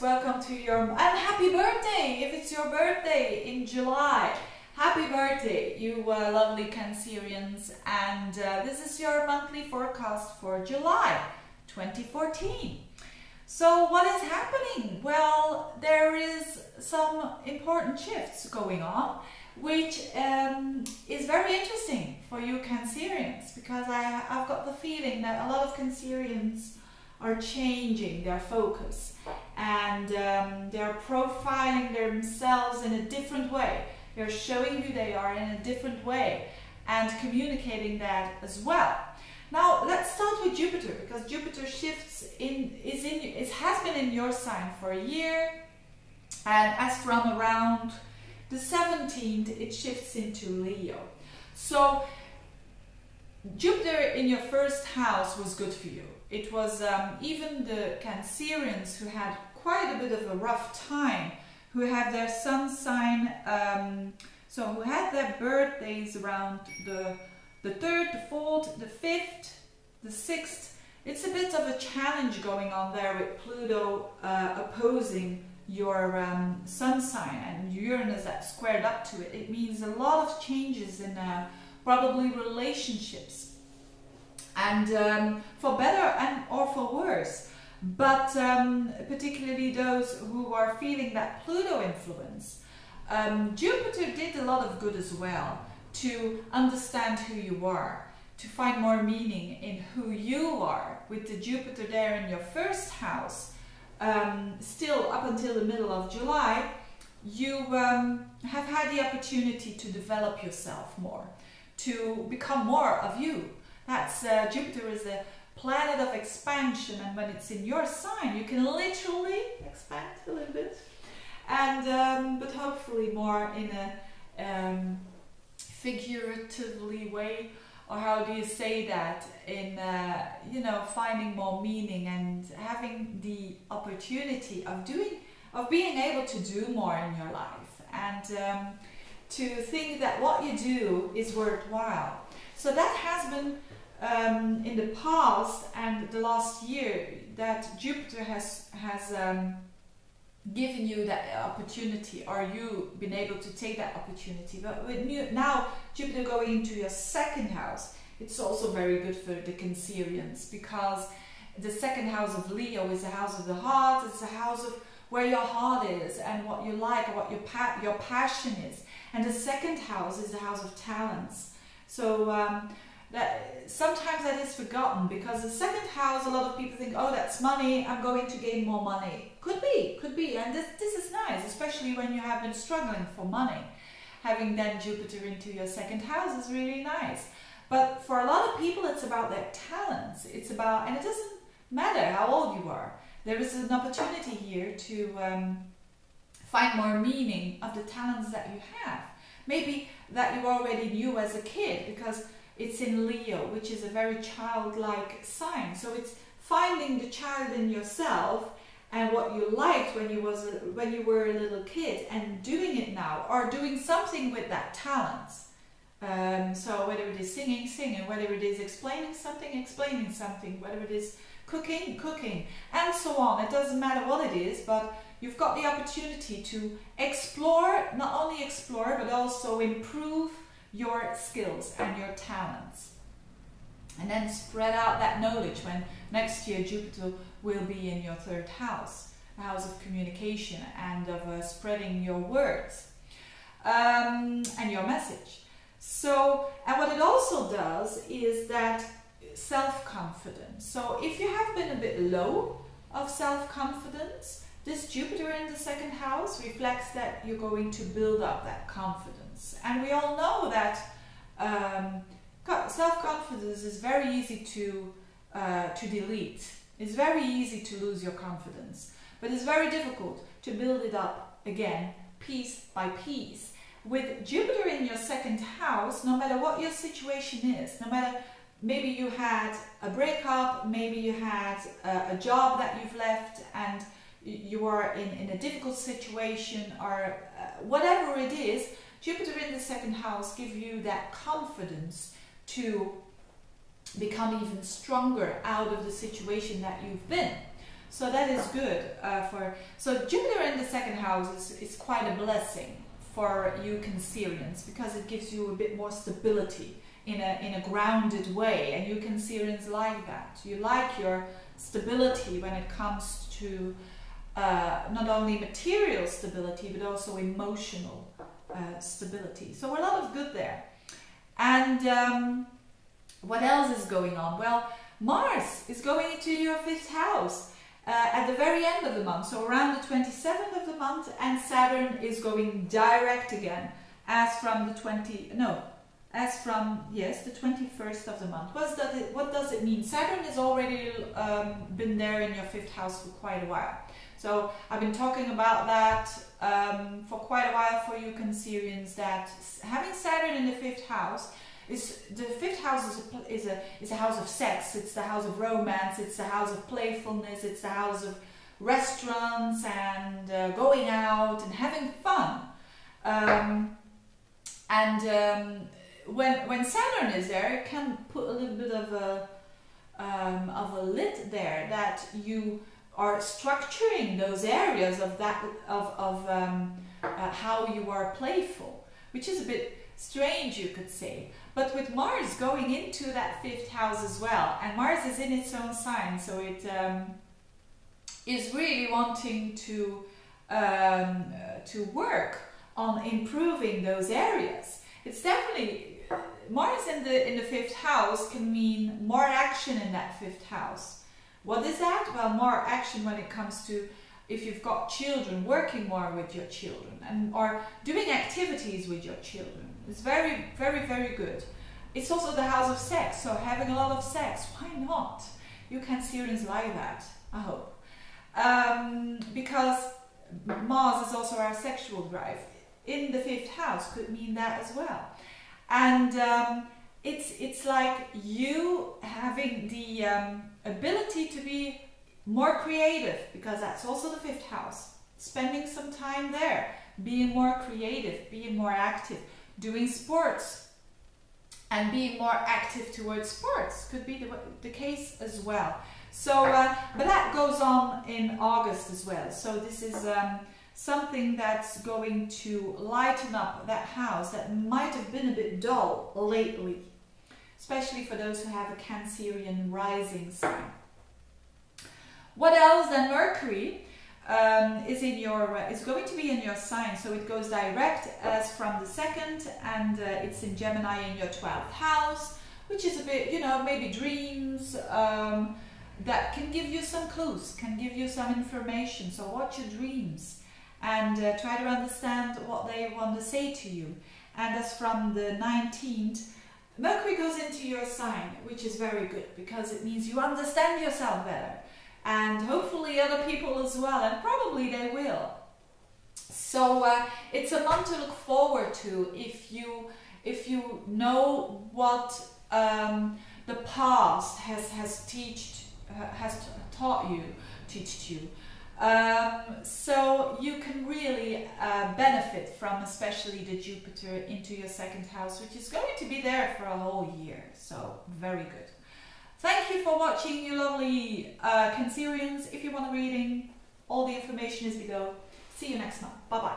welcome to your, and happy birthday if it's your birthday in July. Happy birthday, you lovely Cancerians, and this is your monthly forecast for July 2014. So what is happening? Well, there is some important shifts going on, which is very interesting for you Cancerians, because I've got the feeling that a lot of Cancerians are changing their focus, and they're profiling themselves in a different way. They're showing who they are in a different way and communicating that as well. Now let's start with Jupiter, because Jupiter shifts it has been in your sign for a year, and as from around the 17th it shifts into Leo. So Jupiter in your first house was good for you. It was even the Cancerians who had quite a bit of a rough time, who had their sun sign, so who had their birthdays around the 3rd, the 4th, the 5th, the 6th. It's a bit of a challenge going on there with Pluto opposing your sun sign, and Uranus that's squared up to it. It means a lot of changes in probably relationships, and for better and or for worse, but particularly those who are feeling that Pluto influence. Jupiter did a lot of good as well, to understand who you are, to find more meaning in who you are. With the Jupiter there in your first house, still up until the middle of July, you have had the opportunity to develop yourself more, to become more of you. That's Jupiter is a planet of expansion, and when it's in your sign, you can literally expand a little bit, and but hopefully more in a figuratively way, or how do you say that, in you know, finding more meaning and having the opportunity of being able to do more in your life, and to think that what you do is worthwhile. So that has been in the past and the last year, that Jupiter has given you that opportunity, or you been able to take that opportunity. But with now Jupiter going into your second house, it's also very good for the Cancerians, because the second house of Leo is a house of the heart. It's a house of where your heart is and what you like, or what your passion is. And the second house is the house of talents. So that sometimes that is forgotten, because the second house, a lot of people think, oh, that's money, I'm going to gain more money. Could be, and this is nice, especially when you have been struggling for money. Having then Jupiter into your second house is really nice. But for a lot of people, it's about their talents. It's about, and it doesn't matter how old you are, there is an opportunity here to find more meaning of the talents that you have. Maybe that you already knew as a kid, because it's in Leo, which is a very childlike sign. So it's finding the child in yourself and what you liked when you were a little kid, and doing it now, or doing something with that talent. So whether it is singing, whether it is explaining something, whether it is cooking, and so on. It doesn't matter what it is, but you've got the opportunity to explore, not only explore, but also improve your skills and your talents, and then spread out that knowledge when next year Jupiter will be in your third house, a house of communication and of spreading your words and your message. So, and what it also does is that self-confidence. So if you have been a bit low of self-confidence, this Jupiter in the second house reflects that you're going to build up that confidence. And we all know that self-confidence is very easy to delete. It's very easy to lose your confidence, but it's very difficult to build it up again, piece by piece. With Jupiter in your second house, no matter what your situation is, no matter, maybe you had a breakup, maybe you had a job that you've left and you are in a difficult situation, or whatever it is, Jupiter in the second house gives you that confidence to become even stronger out of the situation that you've been. So that is good so Jupiter in the second house is quite a blessing for you Cancerians, because it gives you a bit more stability in a grounded way, and you Cancerians like that. You like your stability when it comes to not only material stability but also emotional stability. So a lot of good there. And what else is going on? Well, Mars is going into your 5th house at the very end of the month, so around the 27th of the month, and Saturn is going direct again as from the 21st of the month. What does it mean? Saturn has already been there in your 5th house for quite a while. So I've been talking about that for quite a while for you Cancerians, that having Saturn in the 5th house the 5th house is a house of sex. It's the house of romance. It's the house of playfulness. It's the house of restaurants and going out and having fun. When Saturn is there, it can put a little bit of a lid there, that you are structuring those areas of that how you are playful, which is a bit strange, you could say. But with Mars going into that 5th house as well, and Mars is in its own sign, so it is really wanting to work on improving those areas. It's definitely Mars in the 5th house can mean more action in that 5th house. What is that? Well, more action when it comes to, if you've got children, working more with your children, or doing activities with your children. It's very, very, very good. It's also the house of sex, so having a lot of sex. Why not? You Cancerians like that, I hope. Because Mars is also our sexual drive. In the 5th house could mean that as well. And it's like you having the ability to be more creative, because that's also the 5th house. Spending some time there, being more creative, being more active, doing sports and being more active towards sports could be the case as well. So, but that goes on in August as well. So this is something that's going to lighten up that house that might have been a bit dull lately, especially for those who have a Cancerian rising sign. What else? Then Mercury is going to be in your sign, so it goes direct as from the 2nd, and it's in Gemini in your 12th house, which is a bit, you know, maybe dreams, that can give you some clues, can give you some information. So watch your dreams and try to understand what they want to say to you. And as from the 19th, Mercury goes into your sign, which is very good, because it means you understand yourself better. And hopefully other people as well, and probably they will. So it's a month to look forward to if you know what the past has taught you. So you can really benefit from especially the Jupiter into your 2nd house, which is going to be there for a whole year. So very good. Thank you for watching, you lovely Cancerians. If you want a reading, all the information is below. See you next month. Bye-bye.